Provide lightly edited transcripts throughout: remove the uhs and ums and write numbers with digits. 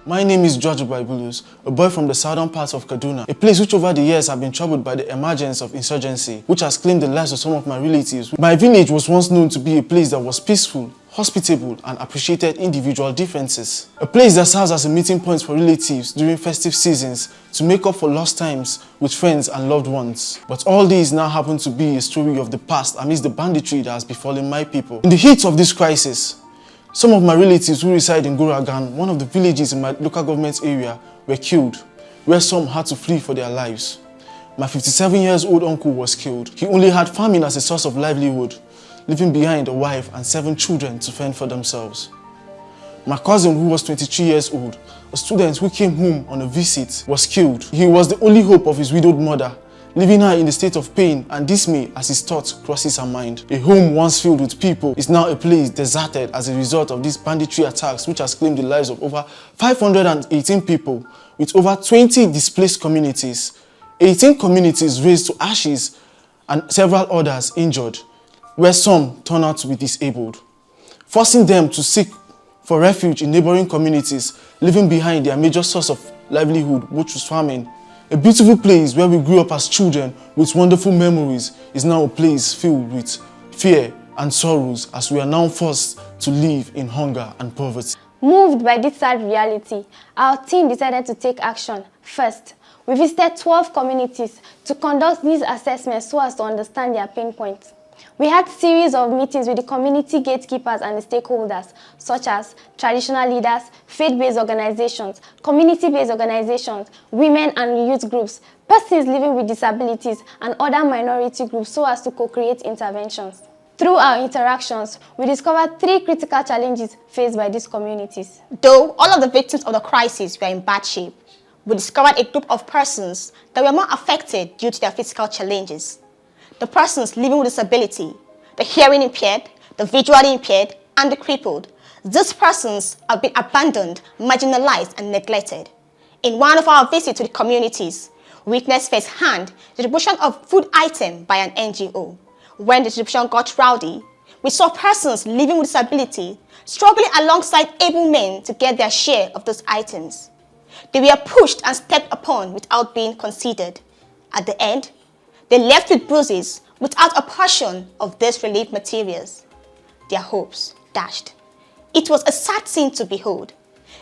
My name is George Baibulus, a boy from the southern parts of Kaduna, a place which over the years have been troubled by the emergence of insurgency, which has claimed the lives of some of my relatives. My village was once known to be a place that was peaceful, hospitable, and appreciated individual differences. A place that serves as a meeting point for relatives during festive seasons to make up for lost times with friends and loved ones. But all these now happen to be a story of the past amidst the banditry that has befallen my people. In the heat of this crisis, some of my relatives who reside in Goragan, one of the villages in my local government area, were killed, where some had to flee for their lives. My 57-year-old uncle was killed. He only had farming as a source of livelihood, leaving behind a wife and 7 children to fend for themselves. My cousin, who was 23 years old, a student who came home on a visit, was killed. He was the only hope of his widowed mother, leaving her in a state of pain and dismay as his thought crosses her mind. A home once filled with people is now a place deserted as a result of these banditry attacks, which has claimed the lives of over 518 people, with over 20 displaced communities, 18 communities razed to ashes, and several others injured, where some turn out to be disabled, forcing them to seek for refuge in neighboring communities, leaving behind their major source of livelihood, which was farming. A beautiful place where we grew up as children with wonderful memories is now a place filled with fear and sorrows as we are now forced to live in hunger and poverty. Moved by this sad reality, our team decided to take action. First, we visited 12 communities to conduct these assessments so as to understand their pain points. We had a series of meetings with the community gatekeepers and the stakeholders, such as traditional leaders, faith-based organizations, community-based organizations, women and youth groups, persons living with disabilities, and other minority groups so as to co-create interventions. Through our interactions, we discovered 3 critical challenges faced by these communities. Though all of the victims of the crisis were in bad shape, we discovered a group of persons that were more affected due to their physical challenges. The persons living with disability, the hearing impaired, the visually impaired, and the crippled. These persons have been abandoned, marginalized, and neglected. In one of our visits to the communities, we witnessed firsthand the distribution of food items by an NGO. When the distribution got rowdy, we saw persons living with disability struggling alongside able men to get their share of those items. They were pushed and stepped upon without being considered. At the end, they left with bruises without a portion of these relief materials. Their hopes dashed. It was a sad scene to behold.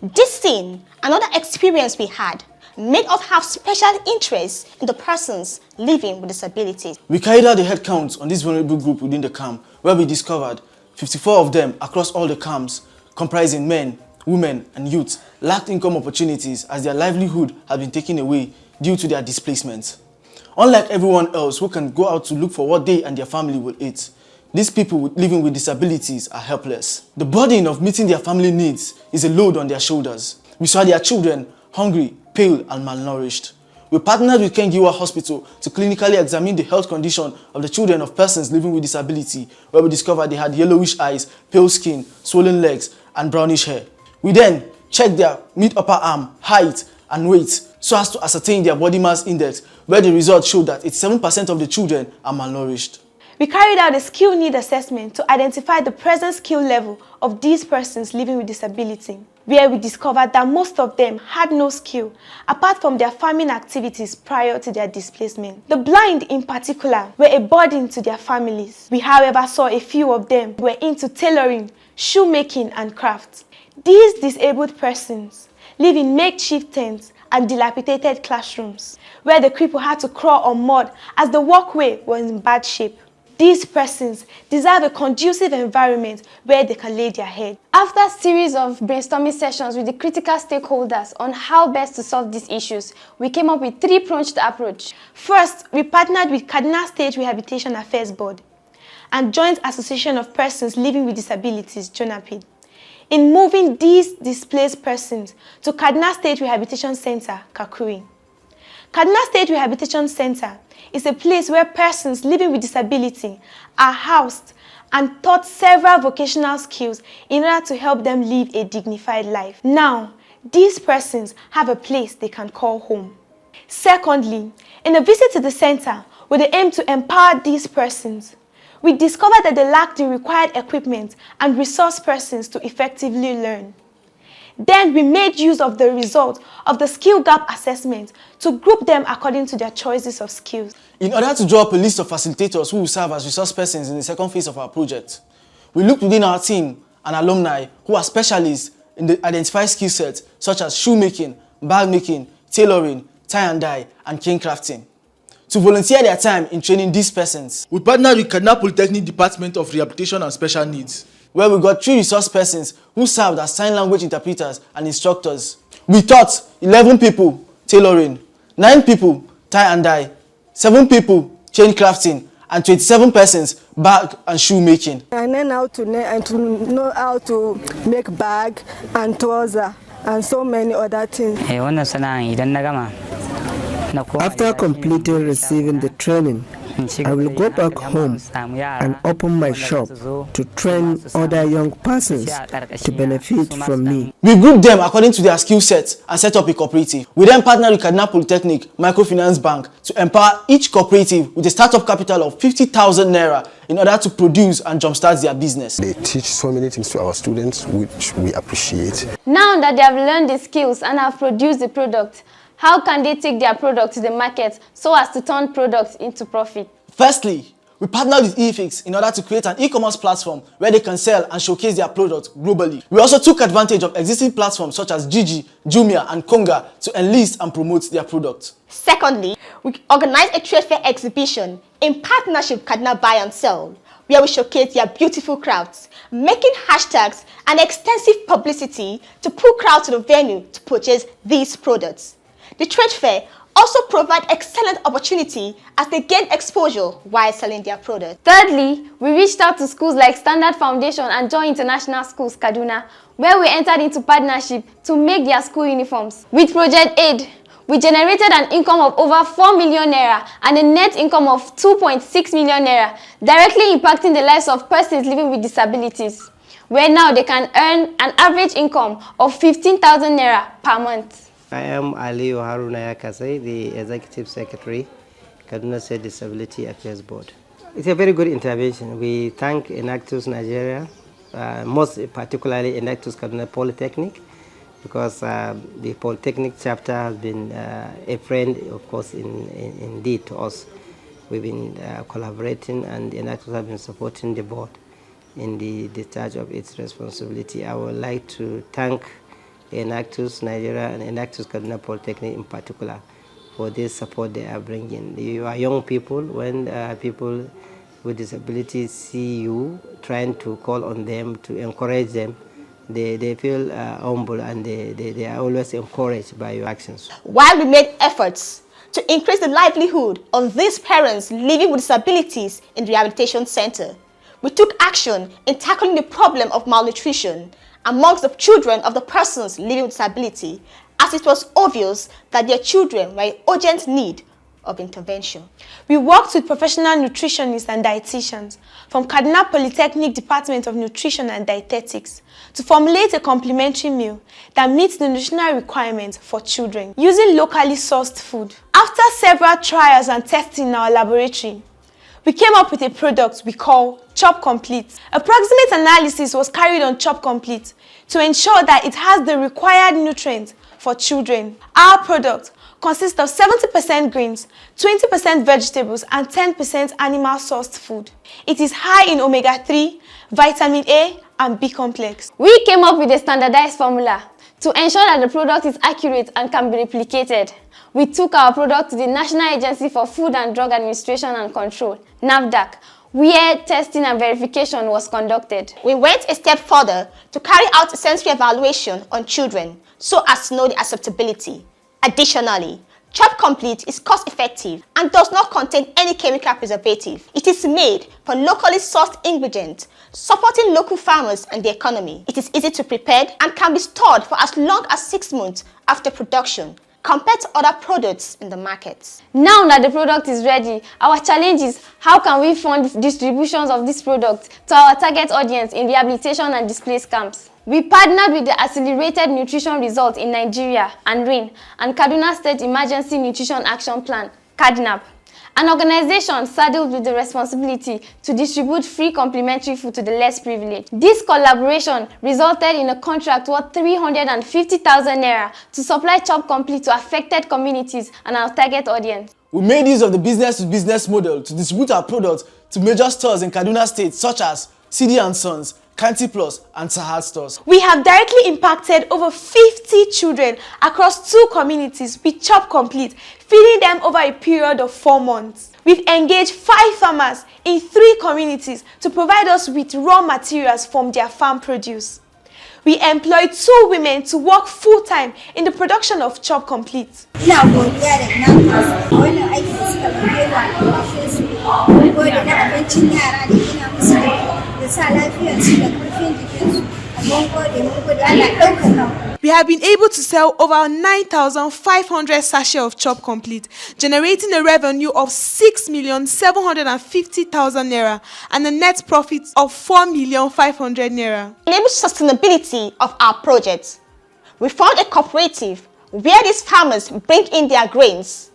This scene, another experience we had, made us have special interest in the persons living with disabilities. We carried out a head count on this vulnerable group within the camp, where we discovered 54 of them across all the camps, comprising men, women, and youth, lacked income opportunities as their livelihood had been taken away due to their displacement. Unlike everyone else who can go out to look for what they and their family will eat, these people living with disabilities are helpless. The burden of meeting their family needs is a load on their shoulders. We saw their children hungry, pale, and malnourished. We partnered with Kengiwa Hospital to clinically examine the health condition of the children of persons living with disability, where we discovered they had yellowish eyes, pale skin, swollen legs, and brownish hair. We then checked their mid-upper arm, height, and weight so as to ascertain their body mass index, where the results showed that 87% of the children are malnourished. We carried out a skill need assessment to identify the present skill level of these persons living with disability, where we discovered that most of them had no skill apart from their farming activities prior to their displacement. The blind in particular were a burden to their families. We however saw a few of them were into tailoring, shoemaking, and crafts. These disabled persons live in makeshift tents and dilapidated classrooms, where the cripple had to crawl on mud as the walkway was in bad shape. These persons deserve a conducive environment where they can lay their head. After a series of brainstorming sessions with the critical stakeholders on how best to solve these issues, we came up with a 3-pronged approach. First, we partnered with Kaduna State Rehabilitation Affairs Board and Joint Association of Persons Living with Disabilities, JONAPID, in moving these displaced persons to Kaduna State Rehabilitation Center, Kakuri. Kaduna State Rehabilitation Center is a place where persons living with disability are housed and taught several vocational skills in order to help them live a dignified life. Now, these persons have a place they can call home. Secondly, in a visit to the center with the aim to empower these persons, we discovered that they lacked the required equipment and resource persons to effectively learn. Then we made use of the result of the skill gap assessment to group them according to their choices of skills. In order to draw up a list of facilitators who will serve as resource persons in the second phase of our project, we looked within our team and alumni who are specialists in the identified skill sets such as shoemaking, bag making, tailoring, tie and dye, and cane crafting. To volunteer their time in training these persons, we partnered with Kaduna Polytechnic Department of Rehabilitation and Special Needs, where we got 3 resource persons who served as sign language interpreters and instructors. We taught 11 people tailoring, 9 people tie and dye, 7 people chain crafting, and 27 persons bag and shoe making. I learned how to know how to make bag and trouser and so many other things. After completing receiving the training, I will go back home and open my shop to train other young persons to benefit from me. We grouped them according to their skill sets and set up a cooperative. We then partnered with Kaduna Polytechnic Microfinance Bank to empower each cooperative with a startup capital of 50,000 naira in order to produce and jumpstart their business. They teach so many things to our students, which we appreciate. Now that they have learned the skills and have produced the product, how can they take their product to the market so as to turn products into profit? Firstly, we partnered with eFix in order to create an e-commerce platform where they can sell and showcase their products globally. We also took advantage of existing platforms such as Gigi, Jumia, and Konga to enlist and promote their products. Secondly, we organized a trade fair exhibition in partnership with Kaduna Buy and Sell, where we showcase their beautiful crafts, making hashtags and extensive publicity to pull crowds to the venue to purchase these products. The trade fair also provide excellent opportunity as they gain exposure while selling their products. Thirdly, we reached out to schools like Standard Foundation and Joy International Schools, Kaduna, where we entered into partnership to make their school uniforms. With Project Aid, we generated an income of over 4 million naira and a net income of 2.6 million naira, directly impacting the lives of persons living with disabilities, where now they can earn an average income of 15,000 naira per month. I am Ali Haruna Yakasai, the Executive Secretary, Kaduna State Disability Affairs Board. It's a very good intervention. We thank Enactus Nigeria, most particularly Enactus Kaduna Polytechnic, because the Polytechnic chapter has been a friend, of course, indeed to us. We've been collaborating, and Enactus have been supporting the board in the discharge of its responsibility. I would like to thank Enactus Nigeria and Enactus Kaduna Polytechnic in particular for this support they are bringing. You are young people. When people with disabilities see you trying to call on them, to encourage them, they feel humble, and they are always encouraged by your actions. While we made efforts to increase the livelihood of these parents living with disabilities in the rehabilitation center, we took action in tackling the problem of malnutrition amongst the children of the persons living with disability, as it was obvious that their children were in urgent need of intervention. We worked with professional nutritionists and dietitians from Kaduna Polytechnic Department of Nutrition and Dietetics to formulate a complementary meal that meets the nutritional requirements for children using locally sourced food. After several trials and testing in our laboratory, we came up with a product we call Chop Complete. Approximate analysis was carried on Chop Complete to ensure that it has the required nutrients for children. Our product consists of 70% grains, 20% vegetables, and 10% animal-sourced food. It is high in omega-3, vitamin A, and B complex. We came up with a standardized formula to ensure that the product is accurate and can be replicated. We took our product to the National Agency for Food and Drug Administration and Control, NAFDAC, where testing and verification was conducted. We went a step further to carry out a sensory evaluation on children so as to know the acceptability. Additionally, Chop Complete is cost-effective and does not contain any chemical preservative. It is made from locally sourced ingredients, supporting local farmers and the economy. It is easy to prepare and can be stored for as long as 6 months after production, compared to other products in the market. Now that the product is ready, our challenge is how can we fund distributions of this product to our target audience in rehabilitation and displaced camps. We partnered with the Accelerated Nutrition Results in Nigeria and RAIN and Kaduna State Emergency Nutrition Action Plan, KADNAP, An organization saddled with the responsibility to distribute free complimentary food to the less privileged. This collaboration resulted in a contract worth 350,000 naira to supply Chop Complete to affected communities and our target audience. We made use of the business-to-business model to distribute our products to major stores in Kaduna State such as CD & Sons, Kanti Plus, and Sahad stores. We have directly impacted over 50 children across 2 communities with Chop Complete, feeding them over a period of 4 months. We've engaged 5 farmers in 3 communities to provide us with raw materials from their farm produce. We employed 2 women to work full-time in the production of Chop Complete. We have been able to sell over 9,500 sachets of Chop Complete, generating a revenue of 6,750,000 naira and a net profit of 4,500,000 naira. To enable sustainability of our project, we formed a cooperative where these farmers bring in their grains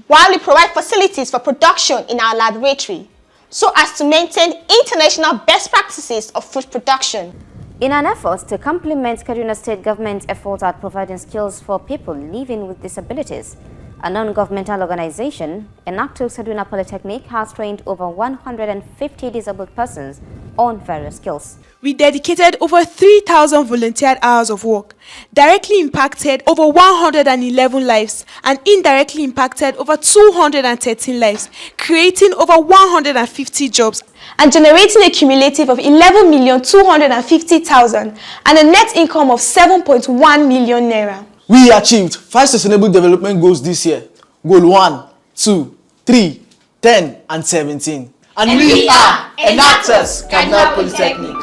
while we provide facilities for production in our laboratory so as to maintain international best practices of food production. In an effort to complement Kaduna State government's effort at providing skills for people living with disabilities, a non-governmental organization, Enactus Kaduna Polytechnic, has trained over 150 disabled persons on various skills. We dedicated over 3,000 volunteered hours of work, directly impacted over 111 lives, and indirectly impacted over 213 lives, creating over 150 jobs, and generating a cumulative of 11,250,000 and a net income of 7.1 million naira. We achieved 5 sustainable development goals this year. Goal 1, 2, 3, 10, and 17. And we are Enactus Kaduna Polytechnic.